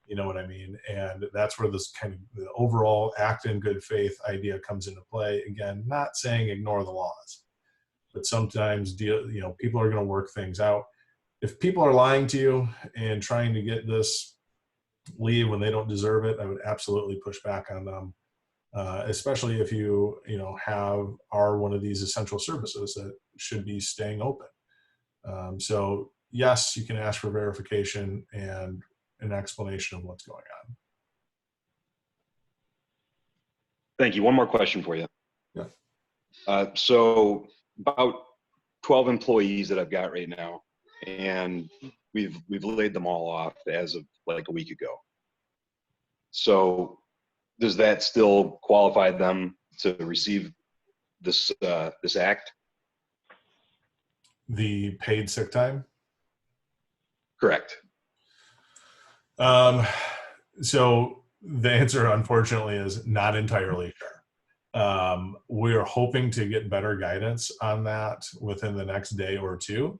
You know what I mean? And that's where this kind of the overall act in good faith idea comes into play. Again, not saying ignore the laws, but sometimes people are going to work things out. If people are lying to you and trying to get this leave when they don't deserve it, I would absolutely push back on them. Especially if you are one of these essential services that should be staying open. So yes, you can ask for verification and an explanation of what's going on. Thank you. One more question for you. Yeah. So about 12 employees that I've got right now, and we've laid them all off as of like a week ago. So does that still qualify them to receive this act? The paid sick time? Correct. So the answer, unfortunately, is not entirely sure. We are hoping to get better guidance on that within the next day or two.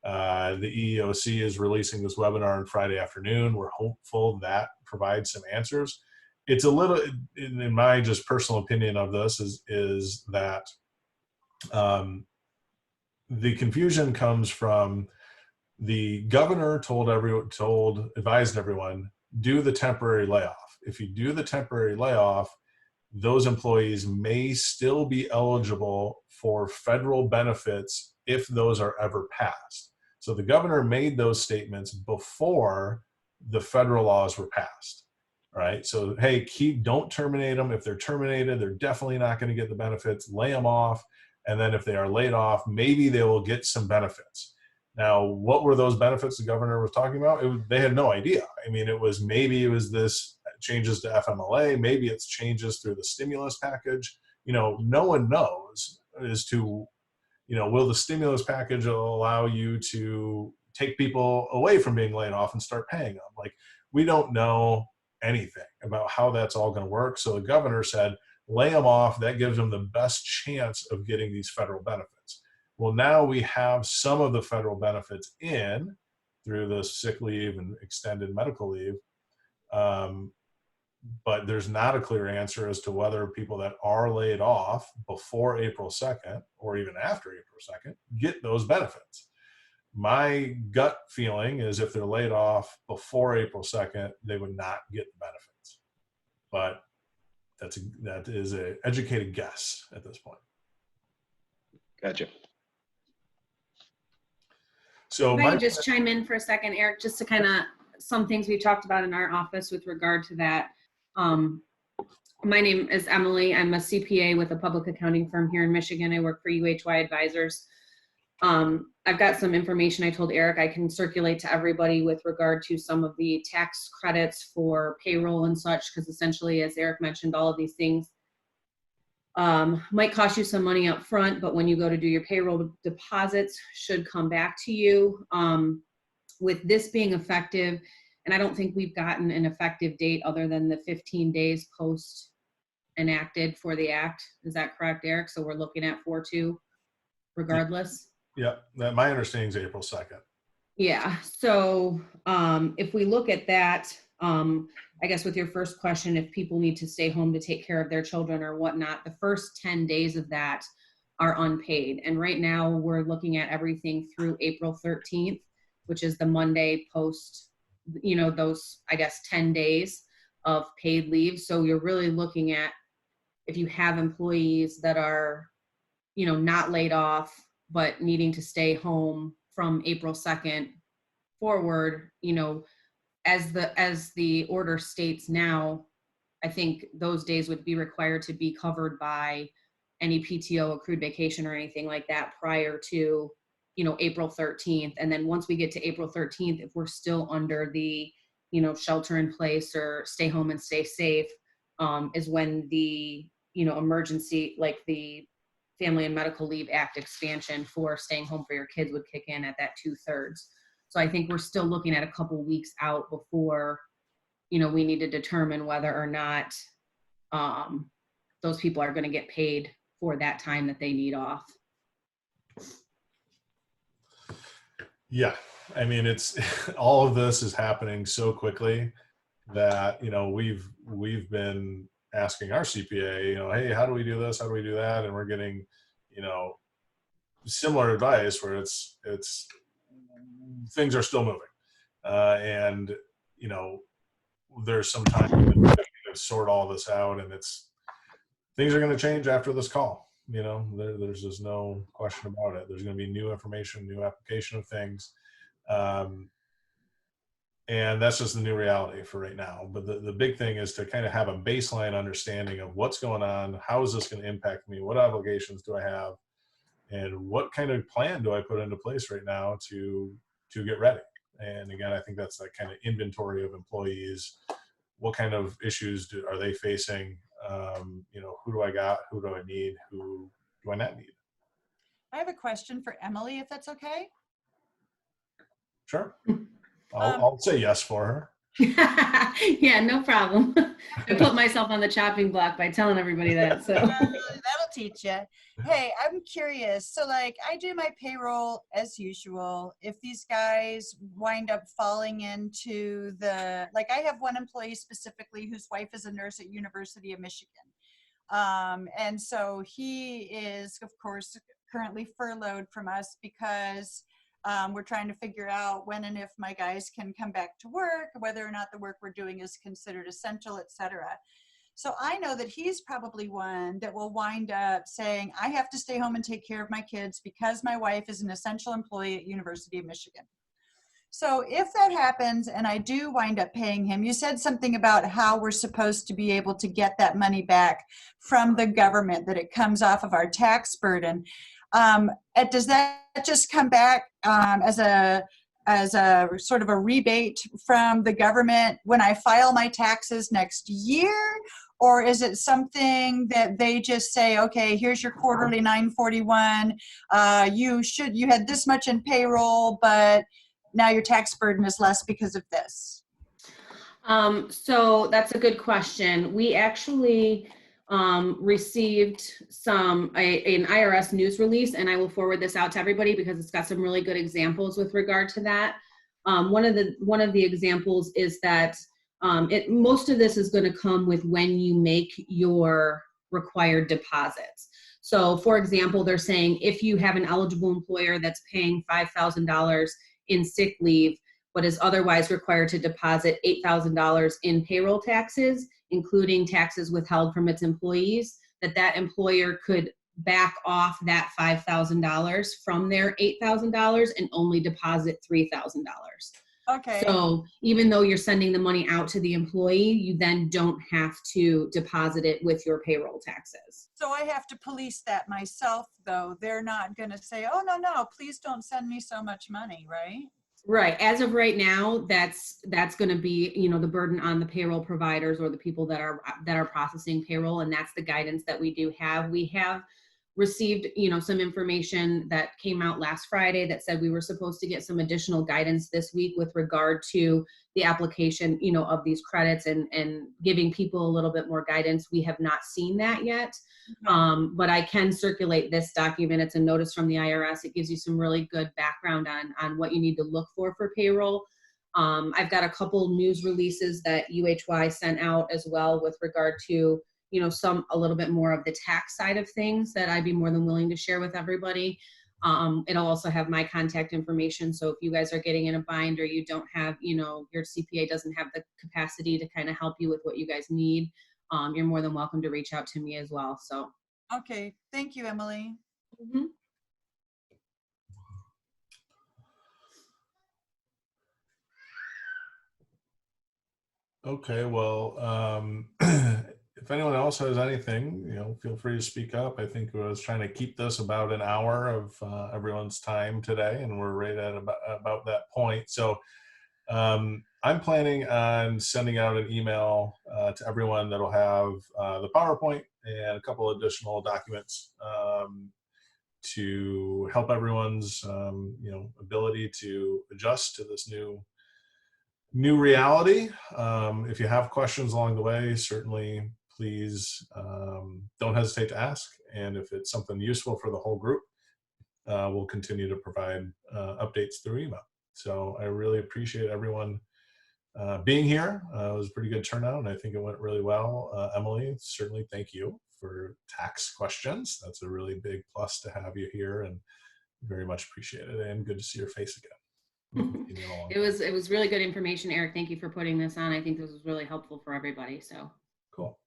The EEOC is releasing this webinar on Friday afternoon. We're hopeful that provides some answers. It's a little, in my just personal opinion of this, is that The confusion comes from the governor advised everyone, do the temporary layoff. If you do the temporary layoff, those employees may still be eligible for federal benefits if those are ever passed. So the governor made those statements before the federal laws were passed. All right. So, hey, don't terminate them. If they're terminated, they're definitely not going to get the benefits. Lay them off. And then if they are laid off, maybe they will get some benefits. Now, what were those benefits the governor was talking about? They had no idea. I mean, maybe it was this changes to FMLA, maybe it's changes through the stimulus package. No one knows as to, will the stimulus package allow you to take people away from being laid off and start paying them? Like, we don't know anything about how that's all going to work. So the governor said, lay them off. That gives them the best chance of getting these federal benefits. Well, now we have some of the federal benefits in through the sick leave and extended medical leave. But there's not a clear answer as to whether people that are laid off before April 2nd or even after April 2nd get those benefits. My gut feeling is if they're laid off before April 2nd, they would not get the benefits. But that is an educated guess at this point. Gotcha. So If I could just chime in for a second, Eric, just to kind of some things we talked about in our office with regard to that. My name is Emily. I'm a CPA with a public accounting firm here in Michigan. I work for UHY Advisors. I've got some information I told Eric I can circulate to everybody with regard to some of the tax credits for payroll and such, because essentially, as Eric mentioned, all of these things might cost you some money up front, but when you go to do your payroll deposits, should come back to you. With this being effective, and I don't think we've gotten an effective date other than the 15 days post enacted for the act. Is that correct, Eric? So we're looking at 4/2 regardless? Yeah, my understanding is April 2nd. Yeah, so if we look at that, I guess with your first question, if people need to stay home to take care of their children or whatnot, the first 10 days of that are unpaid. And right now we're looking at everything through April 13th, which is the Monday post, those, I guess, 10 days of paid leave. So you're really looking at, if you have employees that are, not laid off, but needing to stay home from April 2nd forward, as the order states now, I think those days would be required to be covered by any PTO, accrued vacation, or anything like that prior to, April 13th. And then once we get to April 13th, if we're still under the, shelter in place or stay home and stay safe, is when the, emergency, like the Family and Medical Leave Act expansion for staying home for your kids would kick in at that 2/3. So I think we're still looking at a couple weeks out before, we need to determine whether or not those people are going to get paid for that time that they need off. Yeah, I mean, it's all of this is happening so quickly that we've been asking our CPA, hey, how do we do this? How do we do that? And we're getting, similar advice where it's things are still moving, and there's some time to sort all this out, and things are going to change after this call. There's just no question about it. There's going to be new information, new application of things. And that's just the new reality for right now. But the big thing is to kind of have a baseline understanding of what's going on. How is this going to impact me? What obligations do I have? And what kind of plan do I put into place right now to get ready? And again, I think that's that kind of inventory of employees. What kind of issues are they facing? Who do I got? Who do I need? Who do I not need? I have a question for Emily, if that's okay. Sure. I'll say yes for her. Yeah, no problem. I put myself on the chopping block by telling everybody that. So that'll teach you. Hey, I'm curious. So I do my payroll as usual. If these guys wind up falling into I have one employee specifically whose wife is a nurse at University of Michigan. And so he is, of course, currently furloughed from us because we're trying to figure out when and if my guys can come back to work, whether or not the work we're doing is considered essential, et cetera. So I know that he's probably one that will wind up saying, I have to stay home and take care of my kids because my wife is an essential employee at University of Michigan. So if that happens and I do wind up paying him, you said something about how we're supposed to be able to get that money back from the government, that it comes off of our tax burden. Does that just come back as a sort of a rebate from the government when I file my taxes next year? Or is it something that they just say, okay, here's your quarterly 941. You had this much in payroll, but now your tax burden is less because of this? So that's a good question. We actually received an IRS news release, and I will forward this out to everybody because it's got some really good examples with regard to that. One of the examples is that most of this is going to come with when you make your required deposits. So for example, they're saying if you have an eligible employer that's paying $5,000 in sick leave, but is otherwise required to deposit $8,000 in payroll taxes, including taxes withheld from its employees, that employer could back off that $5,000 from their $8,000 and only deposit $3,000. Okay. So even though you're sending the money out to the employee, you then don't have to deposit it with your payroll taxes. So I have to police that myself, though. They're not going to say, oh, no, please don't send me so much money, right? Right. As of right now, that's going to be, the burden on the payroll providers or the people that are processing payroll. And that's the guidance that we do have. We have received, some information that came out last Friday that said we were supposed to get some additional guidance this week with regard to the application, of these credits and giving people a little bit more guidance. We have not seen that yet. Okay. But I can circulate this document. It's a notice from the IRS. It gives you some really good background on what you need to look for payroll. I've got a couple news releases that UHY sent out as well with regard to, a little bit more of the tax side of things that I'd be more than willing to share with everybody. It'll also have my contact information. So if you guys are getting in a bind or you don't have, your CPA doesn't have the capacity to kind of help you with what you guys need, you're more than welcome to reach out to me as well. So. Okay. Thank you, Emily. Mm-hmm. Okay, well, if anyone else has anything, feel free to speak up. I think I was trying to keep this about an hour of everyone's time today, and we're right at about that point. So I'm planning on sending out an email to everyone that'll have the PowerPoint and a couple additional documents to help everyone's ability to adjust to this new reality. If you have questions along the way, certainly please don't hesitate to ask. And if it's something useful for the whole group, we'll continue to provide updates through email. So I really appreciate everyone being here. It was a pretty good turnout, and I think it went really well. Emily, certainly thank you for tax questions. That's a really big plus to have you here, and very much appreciate it. And good to see your face again. It was really good information, Eric. Thank you for putting this on. I think this was really helpful for everybody. So cool.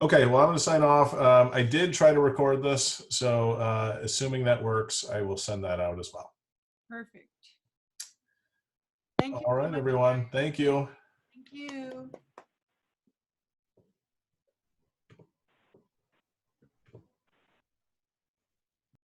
Okay, well, I'm going to sign off. I did try to record this, so assuming that works, I will send that out as well. Perfect. Thank you. All right, everyone. Thank you. Thank you.